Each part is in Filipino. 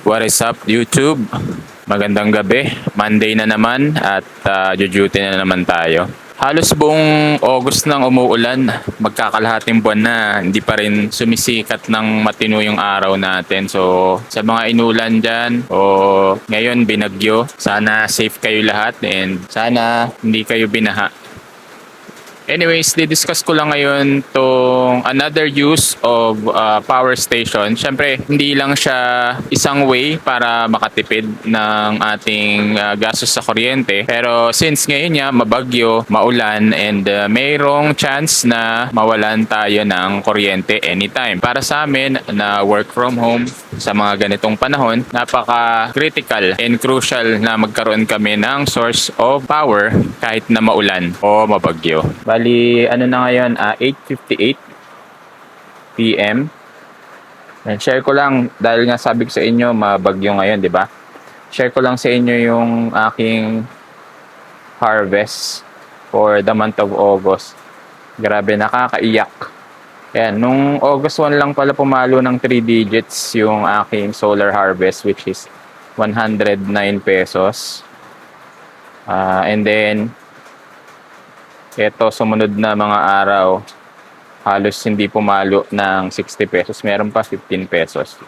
What is up YouTube? Magandang gabi. Monday na naman at duty na naman tayo. Halos buong August nang umuulan. Magkakalahating buwan na hindi pa rin sumisikat ng matino yung araw natin. So sa mga inulan dyan o ngayon binagyo, sana safe kayo lahat and sana hindi kayo binaha. Anyways, didiscuss ko lang ngayon tong another use of power station. Siyempre, hindi lang siya isang way para makatipid ng ating gastos sa kuryente. Pero since ngayon nga, mabagyo, maulan, and mayroong chance na mawalan tayo ng kuryente anytime. Para sa amin na work from home sa mga ganitong panahon, napaka-critical and crucial na magkaroon kami ng source of power kahit na maulan o mabagyo. Bali, ano na ngayon, 8:58 PM. And share ko lang, dahil nga sabi ko sa inyo, mabagyo ngayon, di ba? Share ko lang sa inyo yung aking harvest for the month of August. Grabe, nakakaiyak. Ayan, nung August 1 lang pala pumalo ng 3 digits yung aking solar harvest, which is 109 pesos. And then, ito, sumunod na mga araw, halos hindi pumalo ng 60 pesos. Meron pa 15 pesos.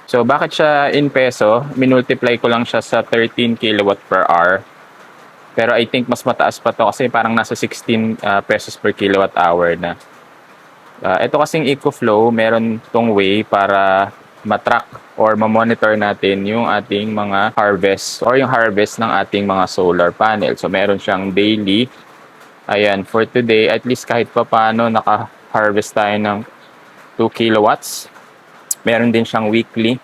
So, bakit siya in peso? Minultiply ko lang siya sa 13 kilowatt per hour. Pero I think mas mataas pa to kasi parang nasa 16 pesos per kilowatt hour na. Ito kasing EcoFlow, meron tong way para matrack or mamonitor natin yung ating mga harvest or yung harvest ng ating mga solar panel. So, meron siyang daily. Ayan, for today, at least kahit pa paano naka-harvest tayo ng 2 kilowatts. Meron din siyang weekly.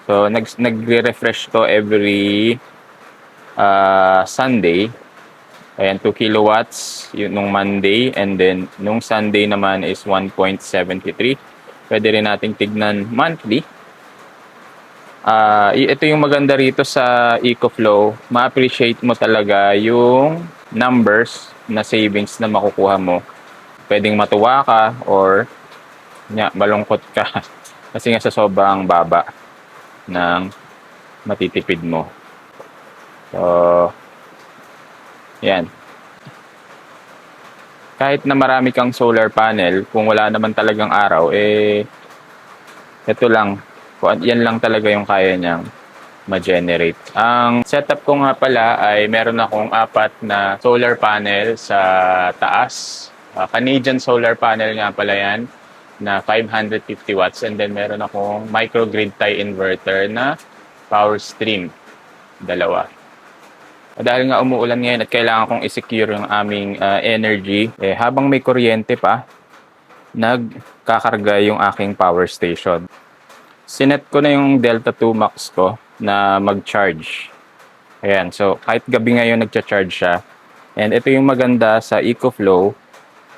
So, nagre-refresh to every Sunday. Ayan, 2 kilowatts yun nung Monday. And then, nung Sunday naman is 1.73. Pwede rin nating tignan monthly. Ito yung maganda rito sa EcoFlow. Ma-appreciate mo talaga yung numbers na savings na makukuha mo. Pwedeng matuwa ka or malungkot ka kasi nga sa sobrang baba ng matitipid mo. So, yan. Kahit na marami kang solar panel, kung wala naman talagang araw, ito lang. Yan lang talaga yung kaya niyang ma-generate. Ang setup ko nga pala ay meron akong 4 na solar panel sa taas. Canadian solar panel nga pala yan na 550 watts. And then meron akong microgrid tie inverter na power stream. 2. Dahil nga umuulan ngayon at kailangan kong i-secure yung aming energy, habang may kuryente pa, nagkakarga yung aking power station. Sinet ko na yung Delta 2 Max ko na mag-charge. Ayan, so kahit gabi ngayon nagcha-charge siya. And ito yung maganda sa EcoFlow,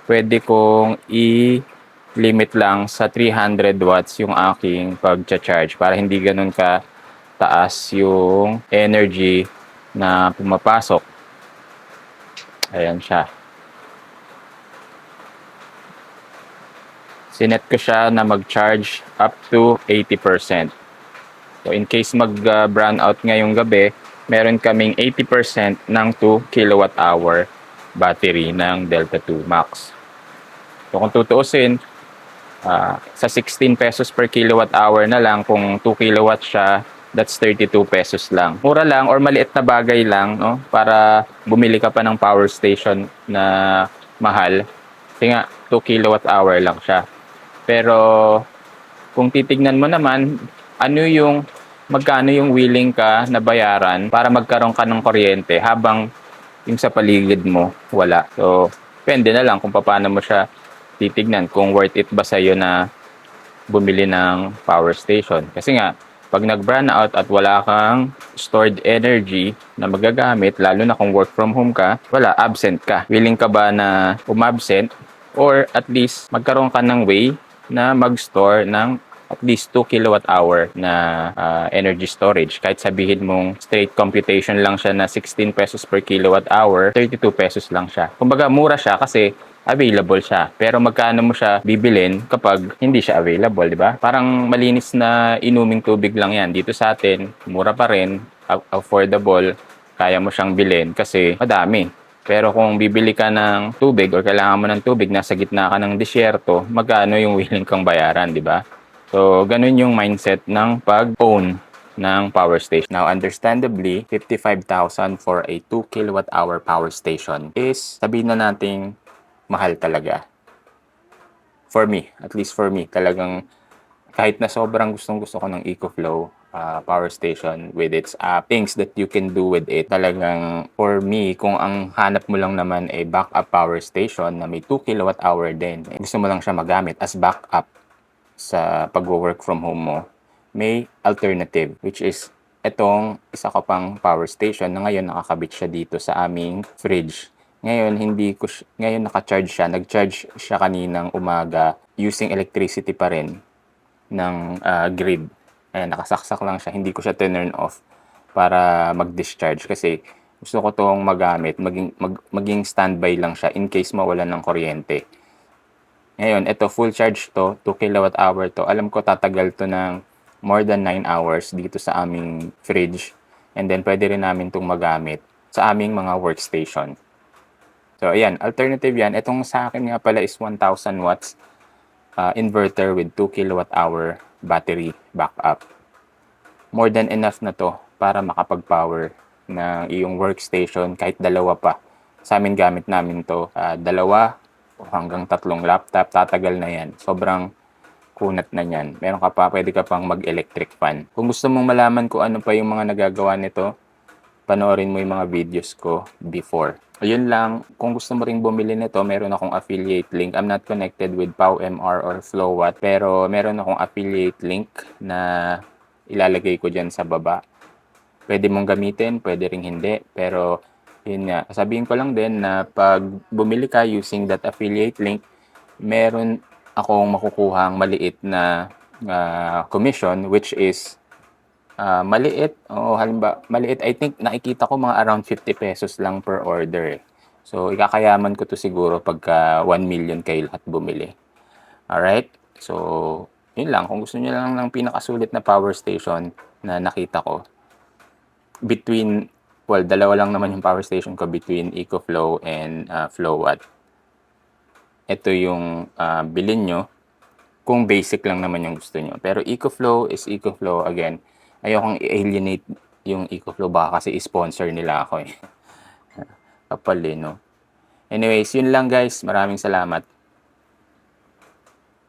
pwede kong i-limit lang sa 300 watts yung aking pag-charge para hindi ganun ka taas yung energy na pumapasok. Ayan siya. Sinet ko siya na mag-charge up to 80%. So in case mag-brown out ngayong gabi, meron kaming 80% ng 2 kilowatt hour battery ng Delta 2 Max. So kung tutuusin, sa 16 pesos per kilowatt hour na lang, kung 2 kilowatt siya, that's 32 pesos lang. Mura lang or maliit na bagay lang, no? Para bumili ka pa ng power station na mahal. Kasi nga, 2 kilowatt hour lang siya. Pero kung titignan mo naman, magkano yung willing ka na bayaran para magkaroon ka ng kuryente habang yung sa paligid mo wala. So, depende na lang kung paano mo siya titignan. Kung worth it ba sa'yo na bumili ng power station. Kasi nga, pag nag-brown out at wala kang stored energy na magagamit, lalo na kung work from home ka, wala, absent ka. Willing ka ba na umabsent or at least magkaroon ka ng way na mag-store ng at least 2 kilowatt hour na energy storage. Kahit sabihin mong straight computation lang siya na 16 pesos per kilowatt hour, 32 pesos lang siya. Kumbaga, mura siya kasi available siya. Pero magkano mo siya bibilin kapag hindi siya available, di ba? Parang malinis na inuming tubig lang yan. Dito sa atin, mura pa rin, affordable, kaya mo siyang bilhin kasi madami. Pero kung bibili ka ng tubig or kailangan mo ng tubig, nasa gitna ka ng disyerto, magkano yung willing kang bayaran, di ba? So, ganun yung mindset ng pag-own ng power station. Now, understandably, 55,000 for a 2 kilowatt hour power station is, sabihin na nating mahal talaga. For me, at least for me, talagang kahit na sobrang gustong-gusto ko ng EcoFlow power station with its things that you can do with it, talagang for me, kung ang hanap mo lang naman ay backup power station na may 2 kilowatt hour din, gusto mo lang siya magamit as backup sa pag-work from home mo, may alternative, which is itong isa ko pang power station na ngayon nakakabit siya dito sa aming fridge. Ngayon, ngayon naka-charge siya. Nag-charge siya kaninang umaga using electricity pa rin ng grid. Ayan, nakasaksak lang siya. Hindi ko siya turn off para mag-discharge kasi gusto ko tong magamit, maging standby lang siya in case mawalan ng kuryente. Ngayon, ito full charge to, 2 kilowatt hour to. Alam ko tatagal to ng more than 9 hours dito sa aming fridge. And then pwede rin namin itong magamit sa aming mga workstation. So, ayan, alternative yan. Itong sa akin nga pala is 1,000 watts inverter with 2 kilowatt hour battery backup. More than enough na to para makapag-power ng iyong workstation kahit dalawa pa. Sa amin gamit namin to, dalawa o hanggang 3 laptop, tatagal na yan. Sobrang kunat na yan. Meron ka pa, pwede ka pang mag-electric fan. Kung gusto mong malaman kung ano pa yung mga nagagawa nito, panoorin mo yung mga videos ko before. Ayun lang, kung gusto mo ring bumili nito, meron akong affiliate link. I'm not connected with PowMR or Flowwatt, pero meron akong affiliate link na ilalagay ko dyan sa baba. Pwede mong gamitin, pwede ring hindi, pero yun nga, sabihin ko lang din na pag bumili ka using that affiliate link, meron akong makukuhang maliit na commission, which is maliit, halimbawa, maliit, I think nakikita ko mga around 50 pesos lang per order. So, ikakayaman ko to siguro pagka 1 million kayo lahat bumili. Alright? So, yun lang. Kung gusto niyo lang ng pinakasulit na power station na nakita ko, dalawa lang naman yung power station ko between EcoFlow and Flowwatt. Ito yung bilhin nyo kung basic lang naman yung gusto nyo. Pero EcoFlow is EcoFlow. Again, ayokong i-alienate yung EcoFlow baka kasi i-sponsor nila ako eh. Kapal eh, no? Anyways, yun lang guys. Maraming salamat.